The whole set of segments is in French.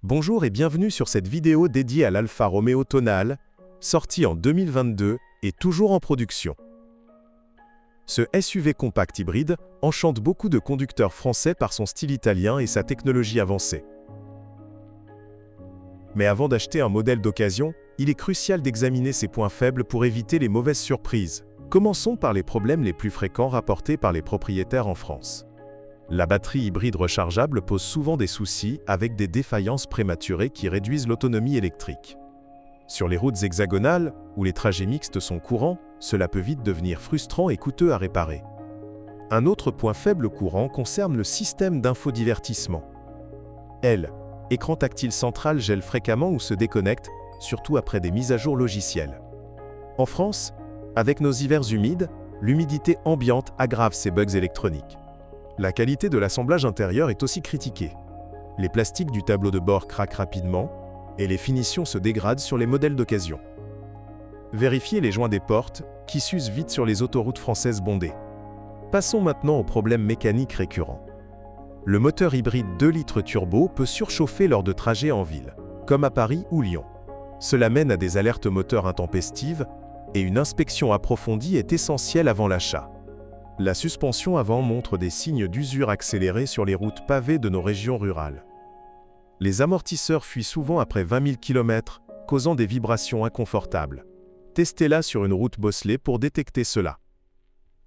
Bonjour et bienvenue sur cette vidéo dédiée à l'Alfa Romeo Tonale, sorti en 2022 et toujours en production. Ce SUV compact hybride enchante beaucoup de conducteurs français par son style italien et sa technologie avancée. Mais avant d'acheter un modèle d'occasion, il est crucial d'examiner ses points faibles pour éviter les mauvaises surprises. Commençons par les problèmes les plus fréquents rapportés par les propriétaires en France. La batterie hybride rechargeable pose souvent des soucis avec des défaillances prématurées qui réduisent l'autonomie électrique. Sur les routes hexagonales, où les trajets mixtes sont courants, cela peut vite devenir frustrant et coûteux à réparer. Un autre point faible courant concerne le système d'infodivertissement. Écran tactile central gèle fréquemment ou se déconnecte, surtout après des mises à jour logicielles. En France, avec nos hivers humides, l'humidité ambiante aggrave ces bugs électroniques. La qualité de l'assemblage intérieur est aussi critiquée. Les plastiques du tableau de bord craquent rapidement et les finitions se dégradent sur les modèles d'occasion. Vérifiez les joints des portes, qui s'usent vite sur les autoroutes françaises bondées. Passons maintenant aux problèmes mécaniques récurrents. Le moteur hybride 2 litres turbo peut surchauffer lors de trajets en ville, comme à Paris ou Lyon. Cela mène à des alertes moteurs intempestives et une inspection approfondie est essentielle avant l'achat. La suspension avant montre des signes d'usure accélérée sur les routes pavées de nos régions rurales. Les amortisseurs fuient souvent après 20 000 km, causant des vibrations inconfortables. Testez-la sur une route bosselée pour détecter cela.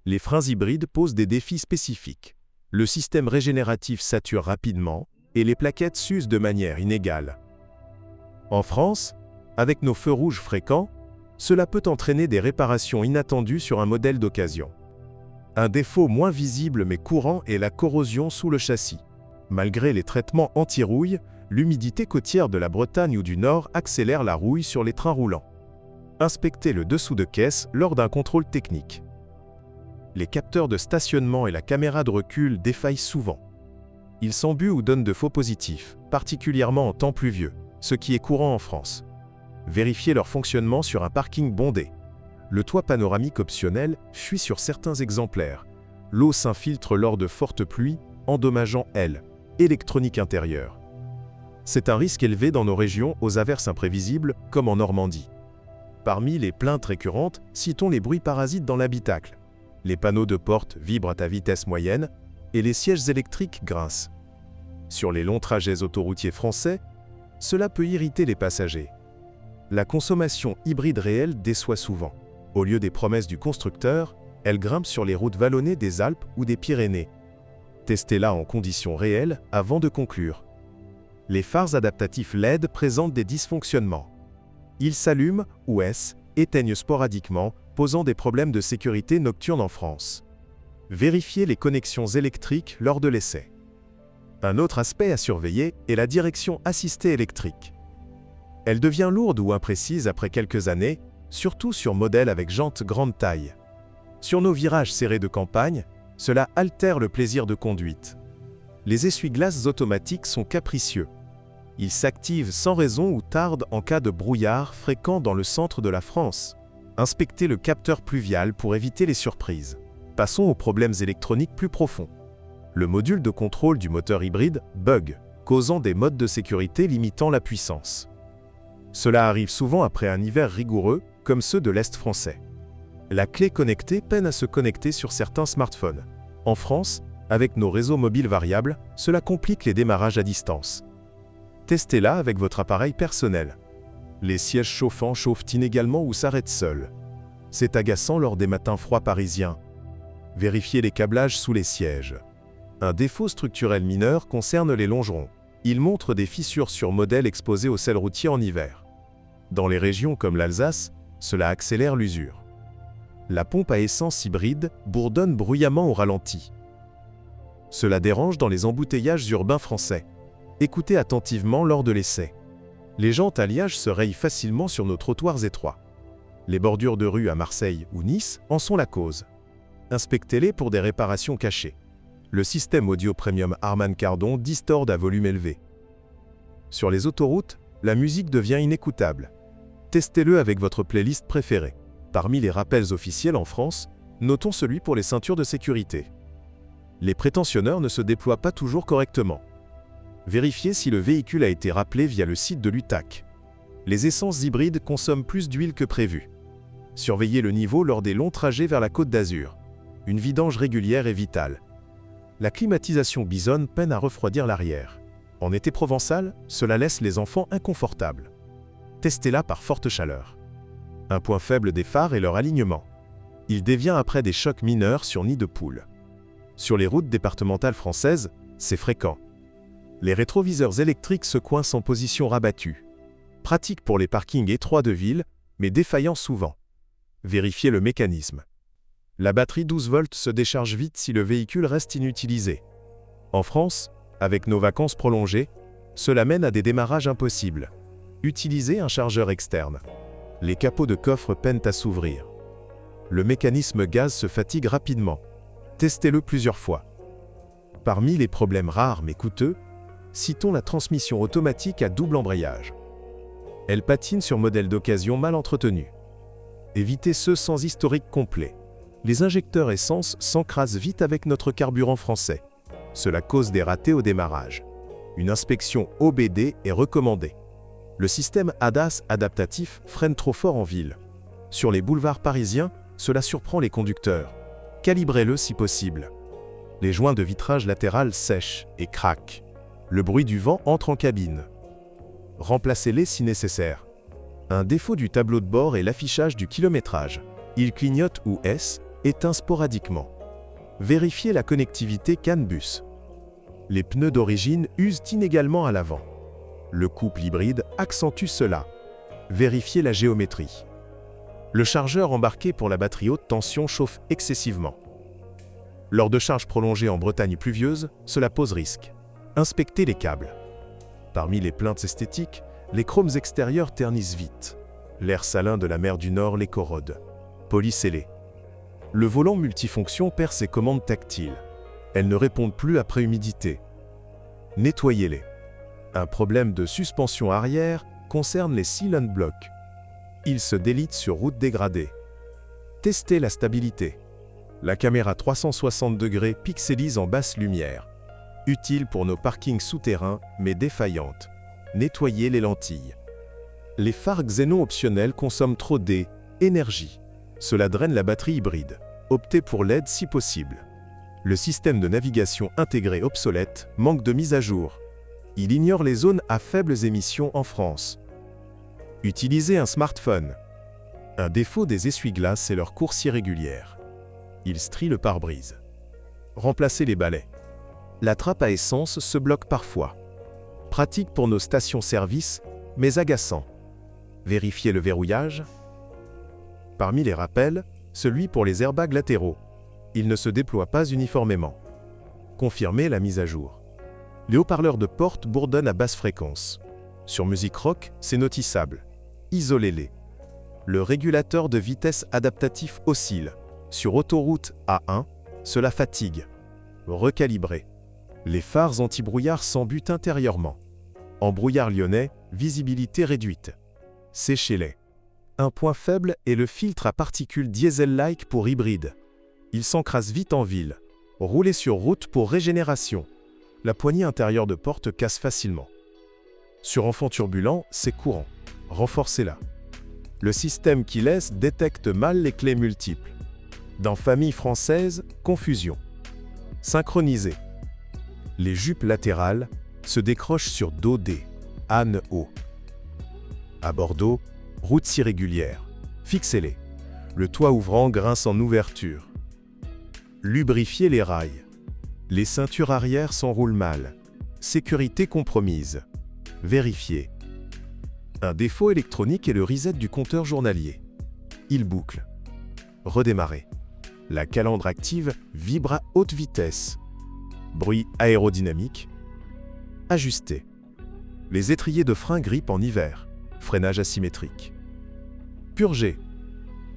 Les freins hybrides posent des défis spécifiques. Le système régénératif sature rapidement et les plaquettes s'usent de manière inégale. En France, avec nos feux rouges fréquents, cela peut entraîner des réparations inattendues sur un modèle d'occasion. Un défaut moins visible mais courant est la corrosion sous le châssis. Malgré les traitements anti-rouille, l'humidité côtière de la Bretagne ou du Nord accélère la rouille sur les trains roulants. Inspectez le dessous de caisse lors d'un contrôle technique. Les capteurs de stationnement et la caméra de recul défaillent souvent. Ils s'embuent ou donnent de faux positifs, particulièrement en temps pluvieux, ce qui est courant en France. Vérifiez leur fonctionnement sur un parking bondé. Le toit panoramique optionnel fuit sur certains exemplaires. L'eau s'infiltre lors de fortes pluies, endommageant l'électronique intérieure. C'est un risque élevé dans nos régions aux averses imprévisibles, comme en Normandie. Parmi les plaintes récurrentes, citons les bruits parasites dans l'habitacle. Les panneaux de porte vibrent à vitesse moyenne et les sièges électriques grincent. Sur les longs trajets autoroutiers français, cela peut irriter les passagers. La consommation hybride réelle déçoit souvent. Au lieu des promesses du constructeur, elle grimpe sur les routes vallonnées des Alpes ou des Pyrénées. Testez-la en conditions réelles avant de conclure. Les phares adaptatifs LED présentent des dysfonctionnements. Ils s'allument ou éteignent sporadiquement, posant des problèmes de sécurité nocturne en France. Vérifiez les connexions électriques lors de l'essai. Un autre aspect à surveiller est la direction assistée électrique. Elle devient lourde ou imprécise après quelques années, surtout sur modèles avec jantes grande taille. Sur nos virages serrés de campagne, cela altère le plaisir de conduite. Les essuie-glaces automatiques sont capricieux. Ils s'activent sans raison ou tardent en cas de brouillard fréquent dans le centre de la France. Inspectez le capteur pluvial pour éviter les surprises. Passons aux problèmes électroniques plus profonds. Le module de contrôle du moteur hybride bug, causant des modes de sécurité limitant la puissance. Cela arrive souvent après un hiver rigoureux, comme ceux de l'Est français. La clé connectée peine à se connecter sur certains smartphones. En France, avec nos réseaux mobiles variables, cela complique les démarrages à distance. Testez-la avec votre appareil personnel. Les sièges chauffants chauffent inégalement ou s'arrêtent seuls. C'est agaçant lors des matins froids parisiens. Vérifiez les câblages sous les sièges. Un défaut structurel mineur concerne les longerons. Ils montrent des fissures sur modèles exposés au sel routier en hiver. Dans les régions comme l'Alsace, cela accélère l'usure. La pompe à essence hybride bourdonne bruyamment au ralenti. Cela dérange dans les embouteillages urbains français. Écoutez attentivement lors de l'essai. Les jantes alliages se rayent facilement sur nos trottoirs étroits. Les bordures de rue à Marseille ou Nice en sont la cause. Inspectez-les pour des réparations cachées. Le système audio premium Harman Kardon distorde à volume élevé. Sur les autoroutes, la musique devient inécoutable. Testez-le avec votre playlist préférée. Parmi les rappels officiels en France, notons celui pour les ceintures de sécurité. Les prétentionneurs ne se déploient pas toujours correctement. Vérifiez si le véhicule a été rappelé via le site de l'UTAC. Les essences hybrides consomment plus d'huile que prévu. Surveillez le niveau lors des longs trajets vers la Côte d'Azur. Une vidange régulière est vitale. La climatisation Bison peine à refroidir l'arrière. En été provençal, cela laisse les enfants inconfortables. Testez-la par forte chaleur. Un point faible des phares est leur alignement. Il dévient après des chocs mineurs sur nid de poule. Sur les routes départementales françaises, c'est fréquent. Les rétroviseurs électriques se coincent en position rabattue. Pratique pour les parkings étroits de ville, mais défaillant souvent. Vérifiez le mécanisme. La batterie 12 volts se décharge vite si le véhicule reste inutilisé. En France, avec nos vacances prolongées, cela mène à des démarrages impossibles. Utilisez un chargeur externe. Les capots de coffre peinent à s'ouvrir. Le mécanisme gaz se fatigue rapidement. Testez-le plusieurs fois. Parmi les problèmes rares mais coûteux, citons la transmission automatique à double embrayage. Elle patine sur modèles d'occasion mal entretenus. Évitez ceux sans historique complet. Les injecteurs essence s'encrassent vite avec notre carburant français. Cela cause des ratés au démarrage. Une inspection OBD est recommandée. Le système ADAS adaptatif freine trop fort en ville. Sur les boulevards parisiens, cela surprend les conducteurs. Calibrez-le si possible. Les joints de vitrage latéral sèchent et craquent. Le bruit du vent entre en cabine. Remplacez-les si nécessaire. Un défaut du tableau de bord est l'affichage du kilométrage. Il clignote ou éteint sporadiquement. Vérifiez la connectivité CAN-bus. Les pneus d'origine usent inégalement à l'avant. Le couple hybride accentue cela. Vérifiez la géométrie. Le chargeur embarqué pour la batterie haute tension chauffe excessivement. Lors de charges prolongées en Bretagne pluvieuse, cela pose risque. Inspectez les câbles. Parmi les plaintes esthétiques, les chromes extérieurs ternissent vite. L'air salin de la mer du Nord les corrode. Polissez-les. Le volant multifonction perd ses commandes tactiles. Elles ne répondent plus après humidité. Nettoyez-les. Un problème de suspension arrière concerne les seal and block. Ils se délitent sur route dégradée. Testez la stabilité. La caméra 360 degrés pixelise en basse lumière. Utile pour nos parkings souterrains, mais défaillante. Nettoyez les lentilles. Les phares xénon optionnels consomment trop d'énergie. Cela draine la batterie hybride. Optez pour LED si possible. Le système de navigation intégré obsolète manque de mise à jour. Il ignore les zones à faibles émissions en France. Utilisez un smartphone. Un défaut des essuie-glaces est leur course irrégulière. Ils strient le pare-brise. Remplacez les balais. La trappe à essence se bloque parfois. Pratique pour nos stations-service, mais agaçant. Vérifiez le verrouillage. Parmi les rappels, celui pour les airbags latéraux. Il ne se déploie pas uniformément. Confirmez la mise à jour. Les haut-parleurs de porte bourdonnent à basse fréquence. Sur musique rock, c'est notissable. Isolez-les. Le régulateur de vitesse adaptatif oscille. Sur autoroute A1, cela fatigue. Recalibrez. Les phares anti-brouillard s'embutent intérieurement. En brouillard lyonnais, visibilité réduite. Séchez-les. Un point faible est le filtre à particules diesel-like pour hybride. Il s'encrasse vite en ville. Roulez sur route pour régénération. La poignée intérieure de porte casse facilement. Sur enfant turbulent, c'est courant. Renforcez-la. Le système qui laisse détecte mal les clés multiples. Dans famille française, confusion. Synchronisez. Les jupes latérales se décrochent sur dos D, âne haut. À Bordeaux, routes irrégulières. Fixez-les. Le toit ouvrant grince en ouverture. Lubrifiez les rails. Les ceintures arrière s'enroulent mal. Sécurité compromise. Vérifiez. Un défaut électronique est le reset du compteur journalier. Il boucle. Redémarrez. La calandre active vibre à haute vitesse. Bruit aérodynamique. Ajustez. Les étriers de frein grippent en hiver. Freinage asymétrique. Purgez.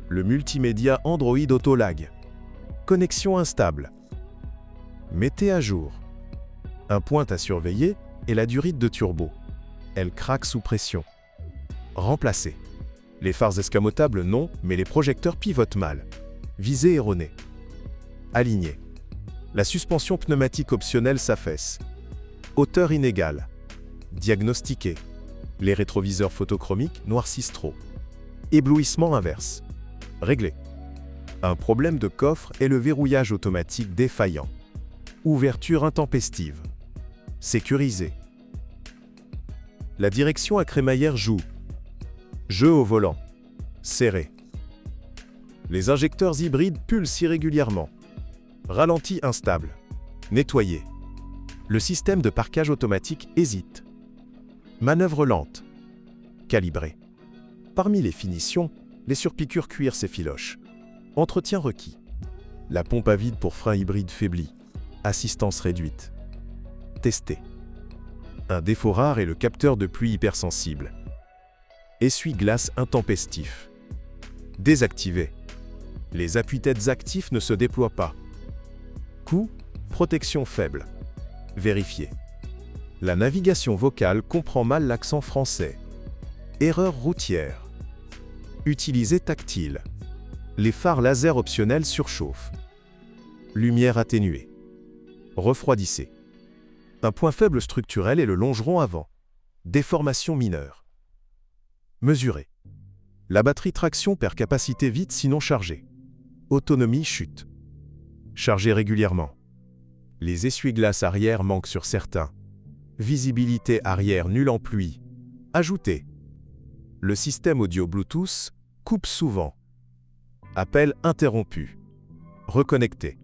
Le multimédia Android Auto-Lag. Connexion instable. Mettez à jour. Un point à surveiller est la durite de turbo. Elle craque sous pression. Remplacez. Les phares escamotables non, mais les projecteurs pivotent mal. Visée erronée. Alignez. La suspension pneumatique optionnelle s'affaisse. Hauteur inégale. Diagnostiqué. Les rétroviseurs photochromiques noircissent trop. Éblouissement inverse. Réglé. Un problème de coffre est le verrouillage automatique défaillant. Ouverture intempestive. Sécurisé. La direction à crémaillère joue. Jeu au volant. Serré. Les injecteurs hybrides pulsent irrégulièrement. Ralenti instable. Nettoyé. Le système de parquage automatique hésite. Manœuvre lente. Calibré. Parmi les finitions, les surpiqûres cuir s'effilochent. Entretien requis. La pompe à vide pour frein hybride faiblit. Assistance réduite. Testé. Un défaut rare est le capteur de pluie hypersensible. Essuie-glace intempestif. Désactivé. Les appuis-têtes actifs ne se déploient pas. Coût, protection faible. Vérifié. La navigation vocale comprend mal l'accent français. Erreur routière. Utilisé tactile. Les phares laser optionnels surchauffent. Lumière atténuée. Refroidissez. Un point faible structurel est le longeron avant. Déformation mineure. Mesuré. La batterie traction perd capacité vite sinon chargée. Autonomie chute. Chargé régulièrement. Les essuie-glaces arrière manquent sur certains. Visibilité arrière nulle en pluie. Ajouté. Le système audio Bluetooth coupe souvent. Appel interrompu. Reconnecté.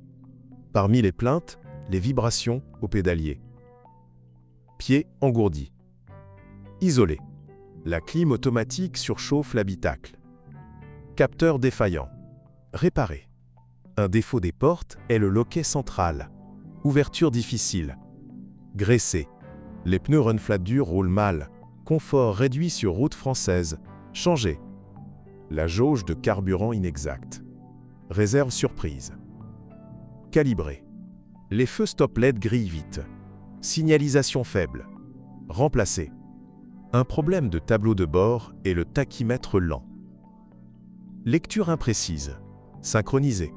Parmi les plaintes, les vibrations au pédalier. Pied engourdi. Isolé. La clim automatique surchauffe l'habitacle. Capteur défaillant. Réparé. Un défaut des portes est le loquet central. Ouverture difficile. Graissé. Les pneus Run Flat Dur roulent mal. Confort réduit sur route française. Changé. La jauge de carburant inexacte. Réserve surprise. Calibré. Les feux stop LED grillent vite. Signalisation faible. Remplacé. Un problème de tableau de bord et le tachymètre lent. Lecture imprécise. Synchronisée.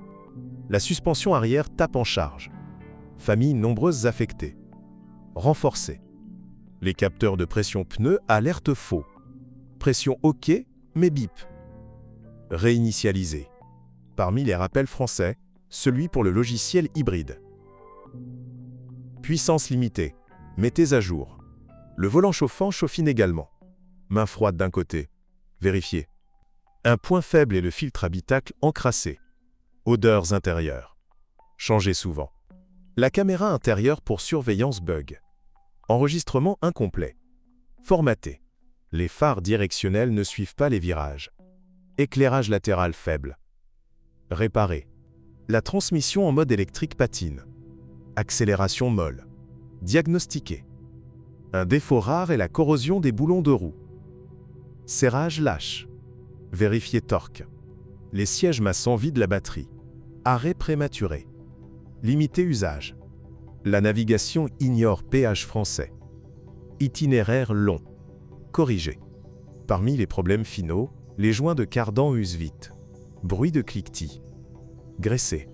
La suspension arrière tape en charge. Famille nombreuses affectées. Renforcé. Les capteurs de pression pneus alertent faux. Pression OK, mais bip. Réinitialisé. Parmi les rappels français, celui pour le logiciel hybride. Puissance limitée. Mettez à jour. Le volant chauffant chauffe inégalement. Main froide d'un côté. Vérifiez. Un point faible est le filtre habitacle encrassé. Odeurs intérieures. Changez souvent. La caméra intérieure pour surveillance bug. Enregistrement incomplet. Formaté. Les phares directionnels ne suivent pas les virages. Éclairage latéral faible. Réparé. La transmission en mode électrique patine. Accélération molle. Diagnostiqué. Un défaut rare est la corrosion des boulons de roue. Serrage lâche. Vérifier torque. Les sièges massants vident la batterie. Arrêt prématuré. Limiter usage. La navigation ignore péage français. Itinéraire long. Corrigé. Parmi les problèmes finaux, les joints de cardan usent vite. Bruit de cliquetis. Graissé.